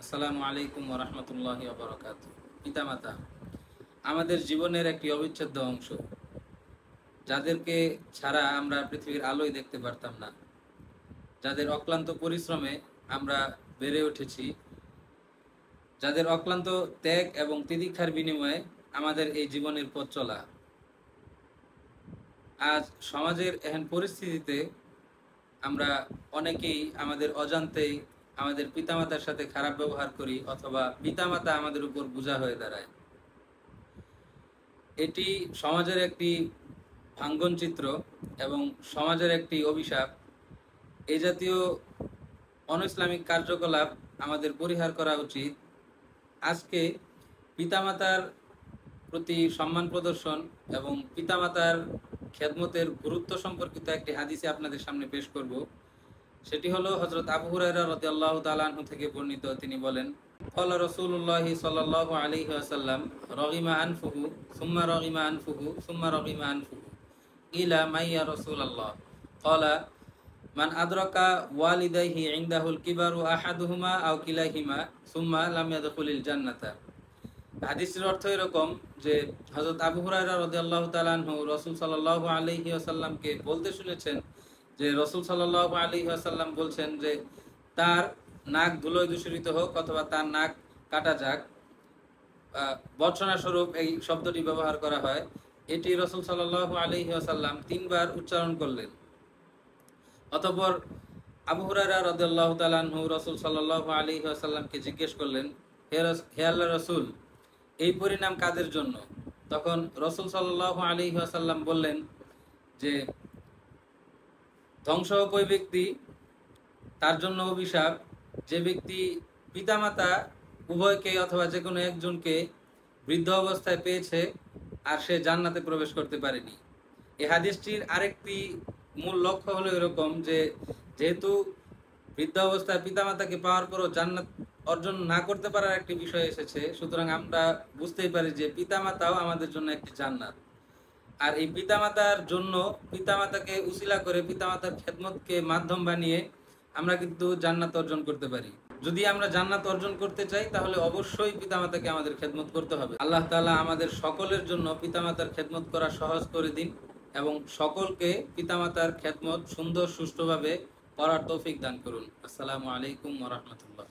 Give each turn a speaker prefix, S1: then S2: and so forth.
S1: আসসালামু আলাইকুম ওয়া রাহমাতুল্লাহি ওয়া বারাকাতুহু। পিতামাতা আমাদের জীবনের একটি অবিচ্ছেদ্য অংশ, যাদেরকে ছাড়া আমরা পৃথিবীর আলোই দেখতে পারতাম না, যাদের অক্লান্ত পরিশ্রমে আমরা বেড়ে উঠেছি, যাদের অক্লান্ত ত্যাগ এবং তিতিক্ষার বিনিময়ে আমাদের এই জীবনের পথ চলা। আজ সমাজের এহেন পরিস্থিতিতে আমরা অনেকেই আমাদের অজান্তেই আমাদের পিতামাতার সাথে খারাপ ব্যবহার করি, অথবা পিতামাতা আমাদের উপর বোঝা হয়ে দাঁড়ায়। এটি সমাজের একটি ভাঙ্গন চিত্র এবং সমাজের একটি অভিশাপ। এই জাতীয় অনইসলামিক কার্যকলাপ আমাদের পরিহার করা উচিত। আজকে পিতামাতার প্রতি সম্মান প্রদর্শন এবং পিতামাতার খেদমতের গুরুত্ব সম্পর্কিত একটি হাদিসে আপনাদের সামনে পেশ করব। সেটি হলো হযরত আবু হুরায়রা রাদিয়াল্লাহু তাআলা আনহু থেকে বর্ণিত। তিনি বলেন, ক্বালা রাসূলুল্লাহি সাল্লাল্লাহু আলাইহি ওয়াসাল্লাম, রাগিমা আনফুহু সুম্মা রাগিমা আনফুহু সুম্মা রাগিমা আনফুহু ইলা মাইয়া রাসূলুল্লাহ ক্বালা মান আদরাকা ওয়ালিদাইহি ইনদাহুল কিবারু আহাদুহুমা আও কিলাহিমা সুম্মা লাম ইয়াদখুলিল জান্নাতা। হাদিসের অর্থ এরকম যে হযরত আবু হুরায়রা রাদিয়াল্লাহু তাআলা আনহু রাসূল সাল্লাল্লাহু আলাইহি ওয়াসাল্লামকে বলতে শুনেছেন যে রাসূল সাল্লাল্লাহু আলাইহি ওয়াসাল্লাম বলছেন যে তার নাক ধুলোয় দূষিত হোক অথবা তার নাক কাটা যাক, বর্ষনা স্বরূপ এই শব্দটি ব্যবহার করা হয়। এটি রাসূল সাল্লাল্লাহু আলাইহি ওয়াসাল্লাম তিনবার উচ্চারণ করলেন। অতঃপর আবু হুরায়রা রাদিয়াল্লাহু তাআলা আনহু রাসূল সাল্লাল্লাহু আলাইহি ওয়াসাল্লামকে জিজ্ঞেস করলেন, হে আল্লাহর রাসূল, এই পরিণাম কাদের জন্য? তখন রাসূল সাল্লাল্লাহু আলাইহি ওয়াসাল্লাম বললেন যে ধ্বংস হোক ওই ব্যক্তি, তার জন্য অভিশাপ, যে ব্যক্তি পিতামাতা উভয়কে অথবা যে কোনো একজনকে বৃদ্ধ অবস্থায় পেয়েছে আর সে জান্নাতে প্রবেশ করতে পারেনি। এই হাদিসটির আরেকটি মূল লক্ষ্য হলো এরকম যে যেহেতু বৃদ্ধ অবস্থায় পিতামাতাকে পাওয়ার পরও জান্নাত অর্জন না করতে পারার একটি বিষয় এসেছে, সুতরাং আমরা বুঝতেই পারি যে পিতামাতাও আমাদের জন্য একটি জান্নাত। আর এই পিতামাতার জন্য পিতামাতাকে উসিলা করে পিতামাতার খেদমতকে মাধ্যম বানিয়ে আমরা কিন্তু জান্নাত অর্জন করতে পারি। যদি আমরা জান্নাত অর্জন করতে চাই তাহলে অবশ্যই পিতামাতাকে আমাদের খেদমত করতে হবে। আল্লাহ তাআলা আমাদের সকলের জন্য পিতামাতার খেদমত করা সহজ করে দিন এবং সকলকে পিতামাতার খেদমত সুন্দর সুষ্ঠুভাবে করার তৌফিক দান করুন। আসসালামু আলাইকুম ওয়া রাহমাতুল্লাহ।